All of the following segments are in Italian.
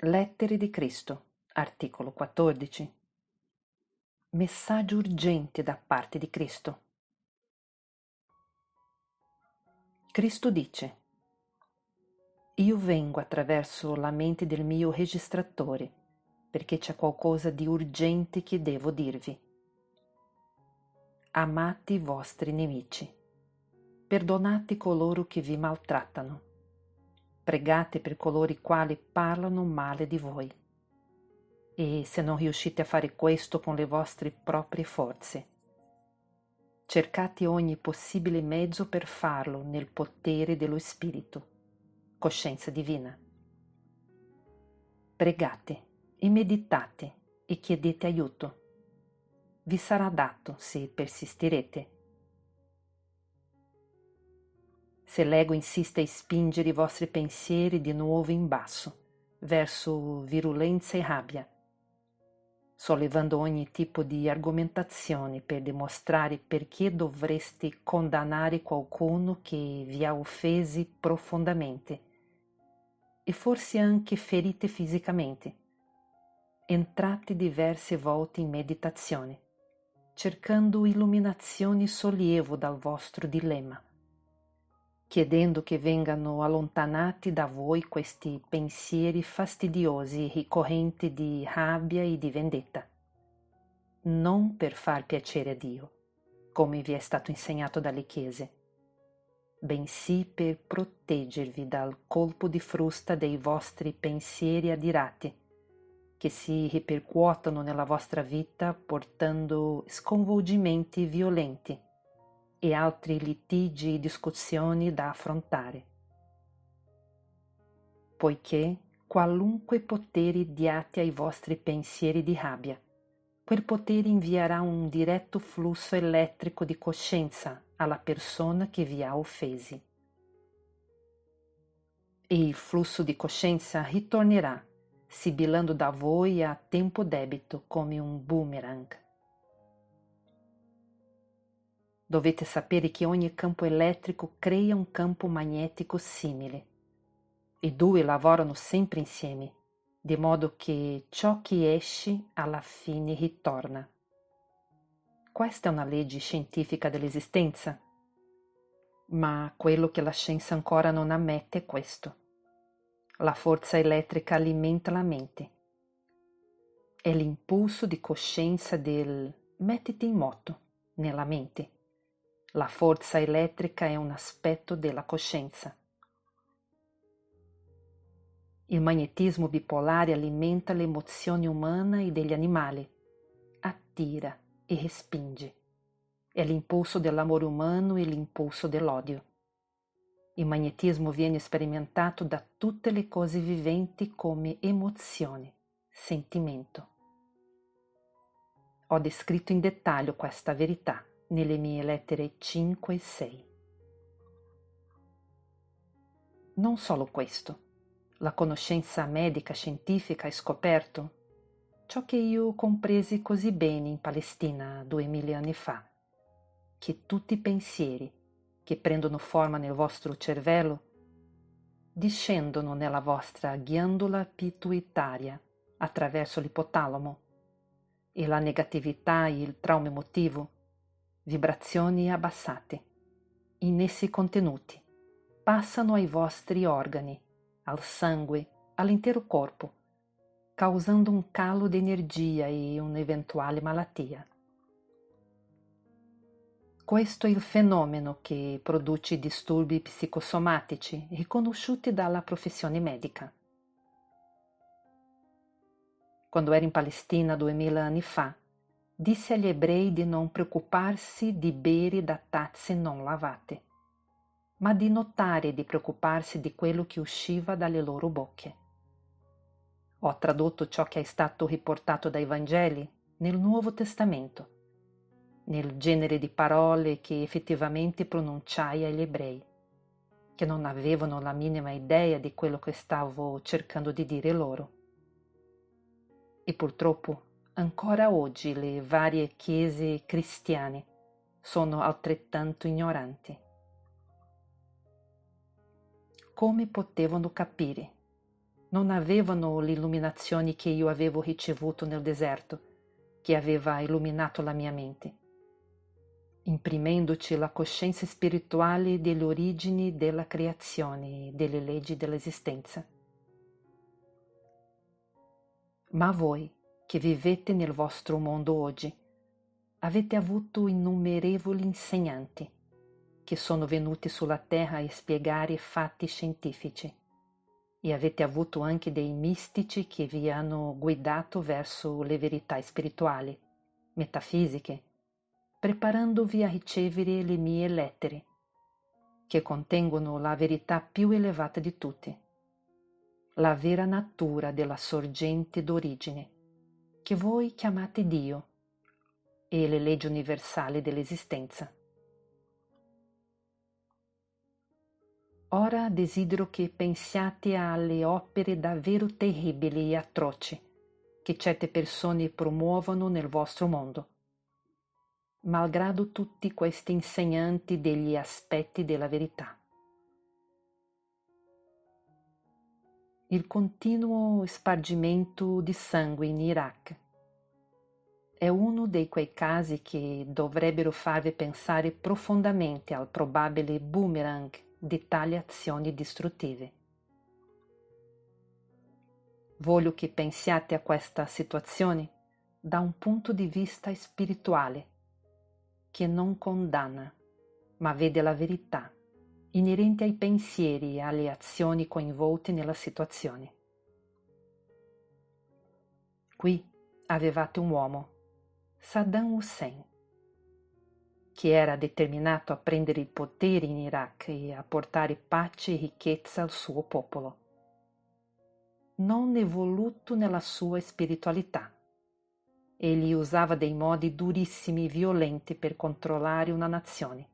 Lettere di Cristo, articolo 14. Messaggio urgente da parte di Cristo. Cristo dice: Io vengo attraverso la mente del mio registratore, perché c'è qualcosa di urgente che devo dirvi. Amate i vostri nemici, perdonate coloro che vi maltrattano, pregate per coloro i quali parlano male di voi. E se non riuscite a fare questo con le vostre proprie forze, cercate ogni possibile mezzo per farlo nel potere dello Spirito, coscienza divina. Pregate e meditate e chiedete aiuto. Vi sarà dato se persisterete. Se l'ego insiste a spingere i vostri pensieri di nuovo in basso, verso virulenza e rabbia, sollevando ogni tipo di argomentazione per dimostrare perché dovreste condannare qualcuno che vi ha offesi profondamente e forse anche ferite fisicamente. Entrate diverse volte in meditazione, cercando illuminazione e sollievo dal vostro dilemma, chiedendo che vengano allontanati da voi questi pensieri fastidiosi e ricorrenti di rabbia e di vendetta, non per far piacere a Dio, come vi è stato insegnato dalle chiese, bensì per proteggervi dal colpo di frusta dei vostri pensieri adirati, che si ripercuotono nella vostra vita portando sconvolgimenti violenti e altri litigi e discussioni da affrontare. Poiché qualunque potere diate ai vostri pensieri di rabbia, quel potere invierà un diretto flusso elettrico di coscienza alla persona che vi ha offesi. E il flusso di coscienza ritornerà, sibilando da voi a tempo debito come un boomerang. Dovete sapere che ogni campo elettrico crea un campo magnetico simile. I due lavorano sempre insieme, di modo che ciò che esce alla fine ritorna. Questa è una legge scientifica dell'esistenza, ma quello che la scienza ancora non ammette è questo. La forza elettrica alimenta la mente. È l'impulso di coscienza del mettiti in moto nella mente. La forza elettrica è un aspetto della coscienza. Il magnetismo bipolare alimenta le emozioni umane e degli animali, attira e respinge. È l'impulso dell'amore umano e l'impulso dell'odio. Il magnetismo viene sperimentato da tutte le cose viventi come emozione, sentimento. Ho descritto in dettaglio questa verità nelle mie lettere 5 e 6. Non solo questo. La conoscenza medica scientifica ha scoperto ciò che io compresi così bene in Palestina 2000 anni fa, che tutti i pensieri che prendono forma nel vostro cervello discendono nella vostra ghiandola pituitaria attraverso l'ipotalamo e la negatività e il trauma emotivo, vibrazioni abbassate, in essi contenuti, passano ai vostri organi, al sangue, all'intero corpo, causando un calo di energia e un'eventuale malattia. Questo è il fenomeno che produce disturbi psicosomatici riconosciuti dalla professione medica. Quando ero in Palestina 2000 anni fa, disse agli ebrei di non preoccuparsi di bere da tazze non lavate, ma di notare e di preoccuparsi di quello che usciva dalle loro bocche. Ho tradotto ciò che è stato riportato dai Vangeli nel Nuovo Testamento, nel genere di parole che effettivamente pronunciai agli ebrei, che non avevano la minima idea di quello che stavo cercando di dire loro. E purtroppo ancora oggi le varie chiese cristiane sono altrettanto ignoranti. Come potevano capire non avevano l'illuminazione che io avevo ricevuto nel deserto, che aveva illuminato la mia mente, imprimendoci la coscienza spirituale delle origini della creazione e delle leggi dell'esistenza. Ma voi, che vivete nel vostro mondo oggi, avete avuto innumerevoli insegnanti che sono venuti sulla terra a spiegare fatti scientifici, e avete avuto anche dei mistici che vi hanno guidato verso le verità spirituali, metafisiche, preparandovi a ricevere le mie lettere, che contengono la verità più elevata di tutte, la vera natura della sorgente d'origine, che voi chiamate Dio, e le leggi universali dell'esistenza. Ora desidero che pensiate alle opere davvero terribili e atroci che certe persone promuovono nel vostro mondo. Malgrado tutti questi insegnanti degli aspetti della verità. Il continuo spargimento di sangue in Iraq è uno di quei casi che dovrebbero farvi pensare profondamente al probabile boomerang di tali azioni distruttive. Voglio che pensiate a questa situazione da un punto di vista spirituale, che non condanna, ma vede la verità inerente ai pensieri e alle azioni coinvolte nella situazione. Qui avevate un uomo, Saddam Hussein, che era determinato a prendere il potere in Iraq e a portare pace e ricchezza al suo popolo, non evoluto nella sua spiritualità. Egli usava dei modi durissimi e violenti per controllare una nazione,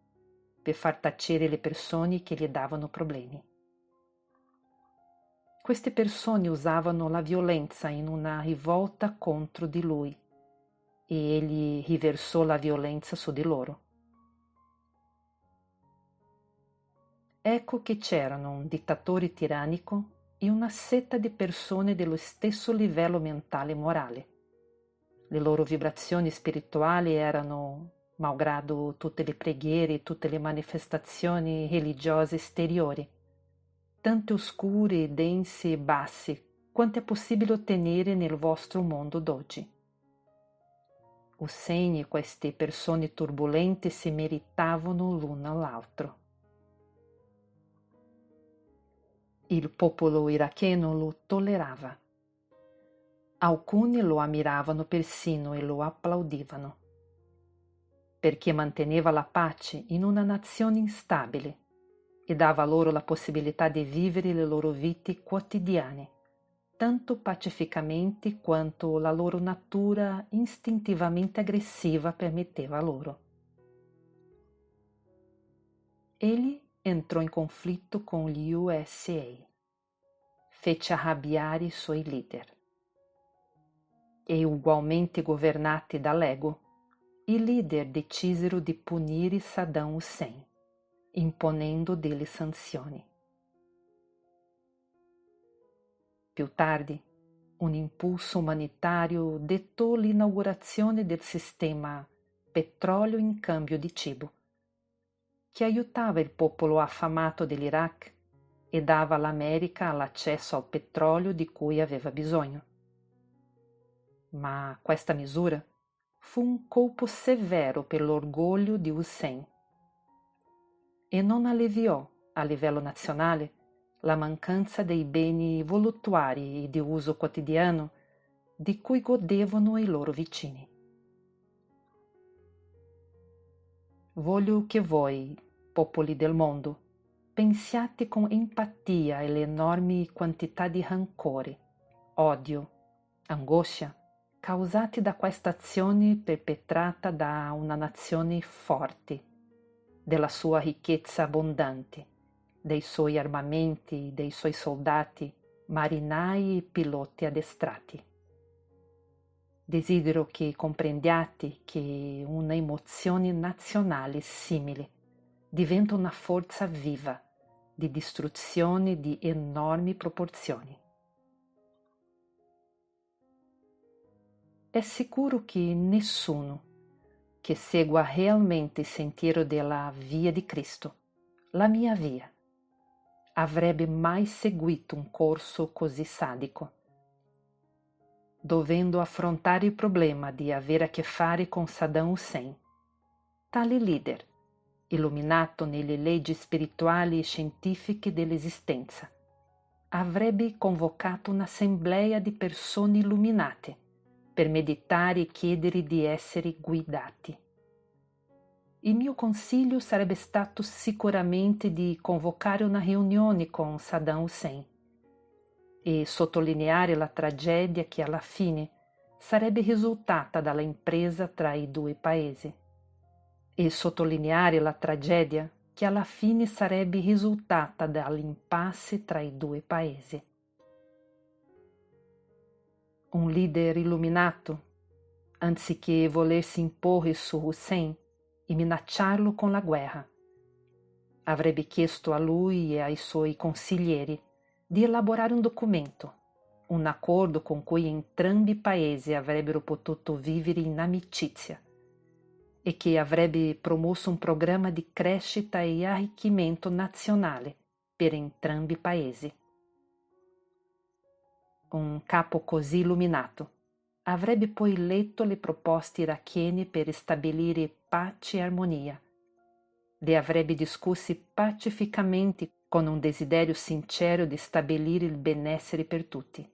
per far tacere le persone che gli davano problemi. Queste persone usavano la violenza in una rivolta contro di lui e egli riversò la violenza su di loro. Ecco che c'erano un dittatore tirannico e una setta di persone dello stesso livello mentale e morale. Le loro vibrazioni spirituali erano, malgrado tutte le preghiere e tutte le manifestazioni religiose esteriori, tanto oscure, dense e basse quanto è possibile ottenere nel vostro mondo d'oggi. Hussein e queste persone turbolente si meritavano l'uno all'altro. Il popolo iracheno lo tollerava. Alcuni lo ammiravano persino e lo applaudivano, perché manteneva la pace in una nazione instabile e dava loro la possibilità di vivere le loro vite quotidiane, tanto pacificamente quanto la loro natura istintivamente aggressiva permetteva loro. Egli entrò in conflitto con gli USA, fece arrabbiare i suoi leader. E ugualmente governati dall'ego, i leader decisero di punire Saddam Hussein, imponendo delle sanzioni. Più tardi, un impulso umanitario dettò l'inaugurazione del sistema petrolio in cambio di cibo, che aiutava il popolo affamato dell'Iraq e dava all'America l'accesso al petrolio di cui aveva bisogno. Ma questa misura fu un colpo severo per l'orgoglio di Hussein e non alleviò a livello nazionale la mancanza dei beni voluttuari e di uso quotidiano di cui godevano i loro vicini. Voglio che voi, popoli del mondo, pensiate con empatia alle enormi quantità di rancore, odio, angoscia causati da questa azione perpetrata da una nazione forte, della sua ricchezza abbondante, dei suoi armamenti, dei suoi soldati, marinai e piloti addestrati. Desidero che comprendiate che una emozione nazionale simile diventa una forza viva di distruzione di enormi proporzioni. è sicuro che nessuno che segua realmente il sentiero della via di Cristo, la mia via, avrebbe mai seguito un corso così sadico, dovendo affrontare il problema di avere a che fare con Saddam Hussein, tale leader, illuminato nelle leggi spirituali e scientifiche dell'esistenza. Avrebbe convocato un'assemblea di persone illuminate per meditare e chiedere di essere guidati. Il mio consiglio sarebbe stato sicuramente di convocare una riunione con Saddam Hussein e sottolineare la tragedia che alla fine sarebbe risultata dalla impresa tra i due paesi. E sottolineare la tragedia che alla fine sarebbe risultata dall'impasse tra i due paesi. Un leader illuminato, anziché volersi imporre su Hussein e minacciarlo con la guerra, avrebbe chiesto a lui e ai suoi consiglieri di elaborare un documento, un accordo con cui entrambi i paesi avrebbero potuto vivere in amicizia e che avrebbe promosso un programma di crescita e arricchimento nazionale per entrambi i paesi. Un capo così illuminato avrebbe poi letto le proposte irachene per stabilire pace e armonia, le avrebbe discussi pacificamente con un desiderio sincero di stabilire il benessere per tutti.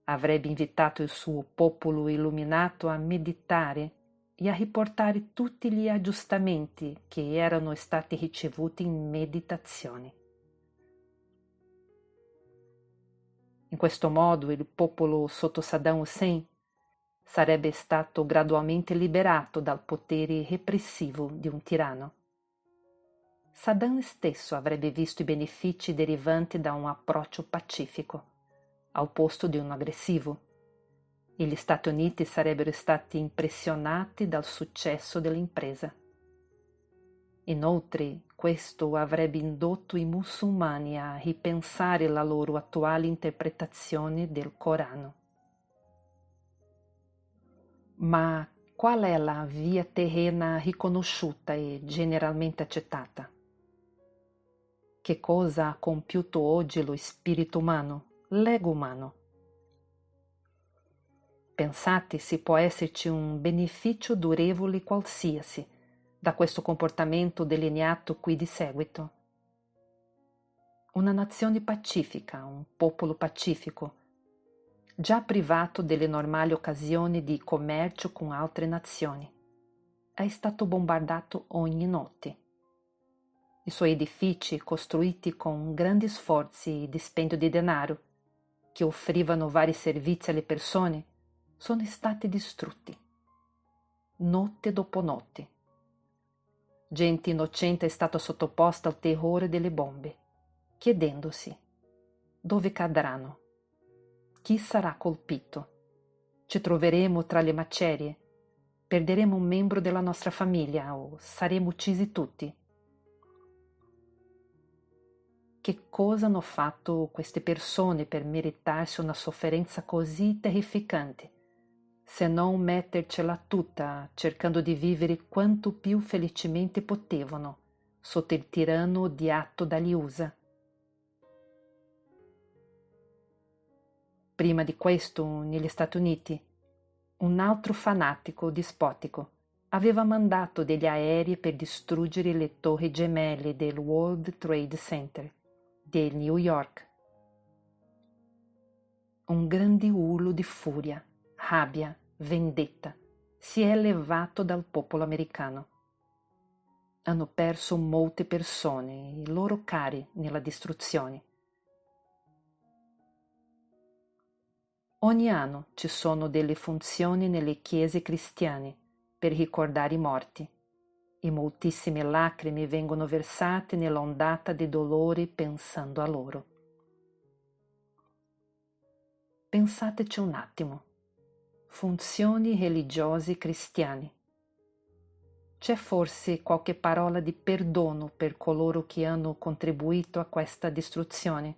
Avrebbe invitato il suo popolo illuminato a meditare e a riportare tutti gli aggiustamenti che erano stati ricevuti in meditazione. In questo modo il popolo sotto Saddam Hussein sarebbe stato gradualmente liberato dal potere repressivo di un tiranno. Saddam stesso avrebbe visto i benefici derivanti da un approccio pacifico, al posto di un aggressivo, e gli Stati Uniti sarebbero stati impressionati dal successo dell'impresa. Inoltre, questo avrebbe indotto i musulmani a ripensare la loro attuale interpretazione del Corano. Ma qual è la via terrena riconosciuta e generalmente accettata? Che cosa ha compiuto oggi lo spirito umano, l'ego umano? Pensate se può esserci un beneficio durevole qualsiasi da questo comportamento delineato qui di seguito. Una nazione pacifica, un popolo pacifico, già privato delle normali occasioni di commercio con altre nazioni, è stato bombardato ogni notte. I suoi edifici, costruiti con grandi sforzi e dispendio di denaro, che offrivano vari servizi alle persone, sono stati distrutti, notte dopo notte. Gente innocente è stata sottoposta al terrore delle bombe, chiedendosi dove cadranno, chi sarà colpito, ci troveremo tra le macerie, perderemo un membro della nostra famiglia o saremo uccisi tutti. Che cosa hanno fatto queste persone per meritarsi una sofferenza così terrificante, se non mettercela tutta cercando di vivere quanto più felicemente potevano sotto il tiranno odiato dagli USA? Prima di questo, negli Stati Uniti, un altro fanatico dispotico aveva mandato degli aerei per distruggere le torri gemelle del World Trade Center di New York. Un grande urlo di furia, rabbia, vendetta si è elevato dal popolo americano. Hanno perso molte persone, i loro cari, nella distruzione. Ogni anno ci sono delle funzioni nelle chiese cristiane per ricordare i morti e moltissime lacrime vengono versate nell'ondata di dolore pensando a loro. Pensateci un attimo. Funzioni religiose cristiane. C'è forse qualche parola di perdono per coloro che hanno contribuito a questa distruzione?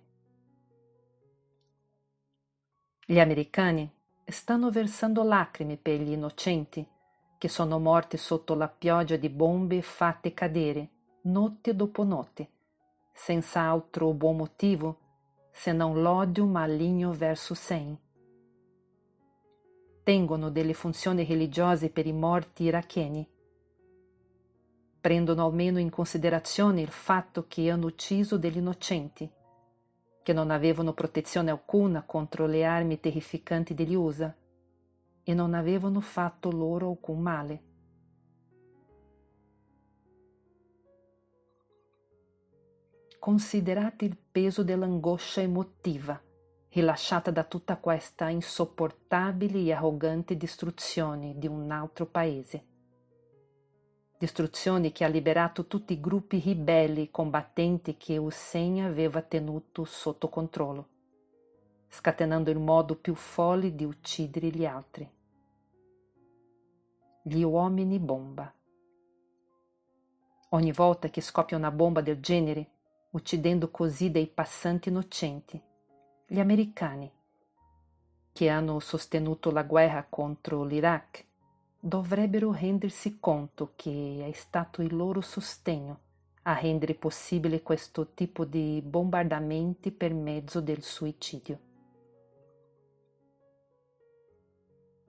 Gli americani stanno versando lacrime per gli innocenti che sono morti sotto la pioggia di bombe fatte cadere notte dopo notte, senza altro buon motivo se non l'odio maligno verso Hussein. Tengono delle funzioni religiose per i morti iracheni. Prendono almeno in considerazione il fatto che hanno ucciso degli innocenti, che non avevano protezione alcuna contro le armi terrificanti degli USA e non avevano fatto loro alcun male. Considerate il peso dell'angoscia emotiva rilasciata da tutta questa insopportabile e arrogante distruzione di un altro paese. Distruzione che ha liberato tutti i gruppi ribelli combattenti che Hussein aveva tenuto sotto controllo, scatenando il modo più folle di uccidere gli altri. Gli uomini bomba. Ogni volta che scoppia una bomba del genere, uccidendo così dei passanti innocenti, gli americani, che hanno sostenuto la guerra contro l'Iraq, dovrebbero rendersi conto che è stato il loro sostegno a rendere possibile questo tipo di bombardamenti per mezzo del suicidio.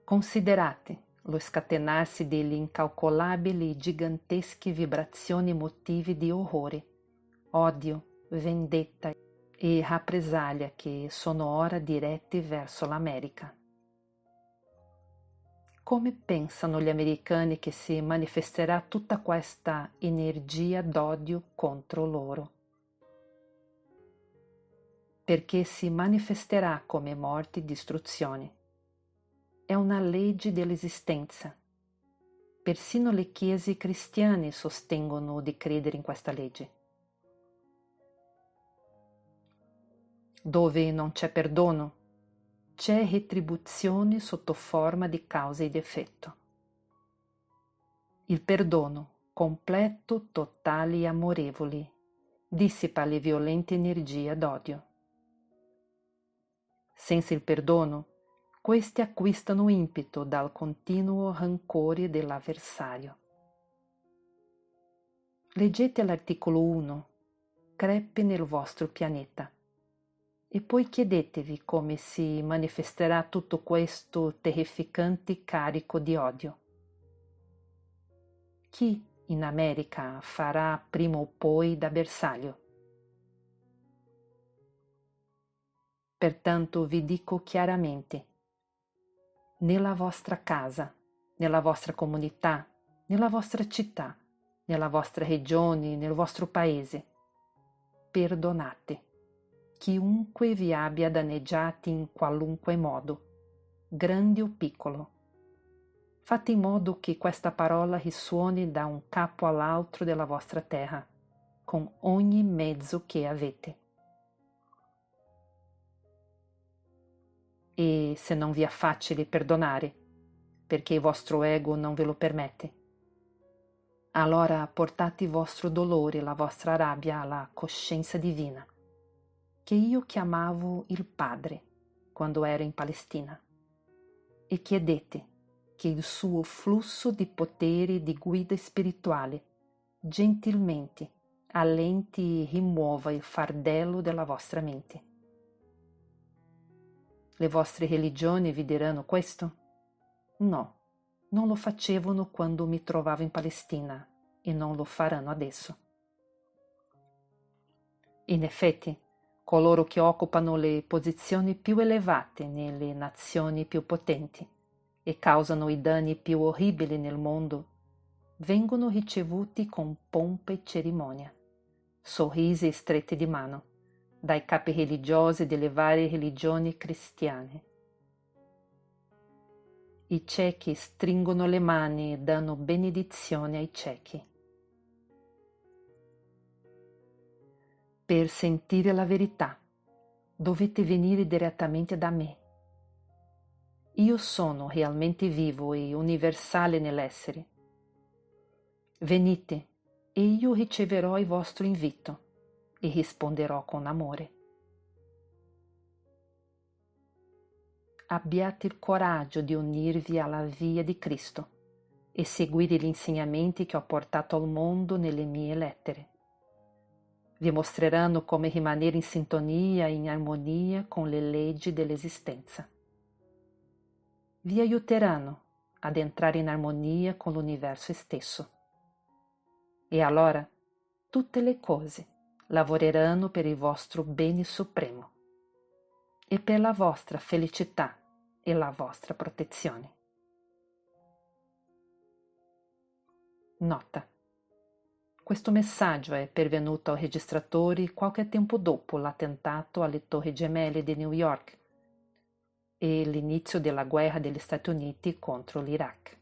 Considerate lo scatenarsi delle incalcolabili e gigantesche vibrazioni emotive di orrore, odio, vendetta e rappresaglia che sono ora dirette verso l'America. Come pensano gli americani che si manifesterà tutta questa energia d'odio contro loro? Perché si manifesterà come morte e distruzione. È una legge dell'esistenza. Persino le chiese cristiane sostengono di credere in questa legge. Dove non c'è perdono, c'è retribuzione sotto forma di causa ed effetto. Il perdono, completo, totale e amorevole, dissipa le violente energie d'odio. Senza il perdono, questi acquistano impeto dal continuo rancore dell'avversario. Leggete l'articolo 1, crepe nel vostro pianeta, e poi chiedetevi come si manifesterà tutto questo terrificante carico di odio. Chi in America farà prima o poi da bersaglio? Pertanto vi dico chiaramente, nella vostra casa, nella vostra comunità, nella vostra città, nella vostra regione, nel vostro paese, perdonate chiunque vi abbia danneggiati in qualunque modo, grande o piccolo. Fate in modo che questa parola risuoni da un capo all'altro della vostra terra, con ogni mezzo che avete. E se non vi è facile perdonare, perché il vostro ego non ve lo permette, allora portate il vostro dolore e la vostra rabbia alla coscienza divina, che io chiamavo il Padre quando ero in Palestina, e chiedete che il suo flusso di potere e di guida spirituale gentilmente allenti e rimuova il fardello della vostra mente. Le vostre religioni vi diranno questo? No, non lo facevano quando mi trovavo in Palestina e non lo faranno adesso. In effetti, coloro che occupano le posizioni più elevate nelle nazioni più potenti e causano i danni più orribili nel mondo, vengono ricevuti con pompa e cerimonia, sorrisi e strette di mano, dai capi religiosi delle varie religioni cristiane. I ciechi stringono le mani e danno benedizione ai ciechi. Per sentire la verità, dovete venire direttamente da me. Io sono realmente vivo e universale nell'essere. Venite e io riceverò il vostro invito e risponderò con amore. abbiate il coraggio di unirvi alla via di Cristo e seguire gli insegnamenti che ho portato al mondo nelle mie lettere. Vi mostreranno come rimanere in sintonia e in armonia con le leggi dell'esistenza. Vi aiuteranno ad entrare in armonia con l'universo stesso. E allora tutte le cose lavoreranno per il vostro bene supremo e per la vostra felicità e la vostra protezione. Nota: questo messaggio è pervenuto al registratore qualche tempo dopo l'attentato alle Torri Gemelle di New York e l'inizio della guerra degli Stati Uniti contro l'Iraq.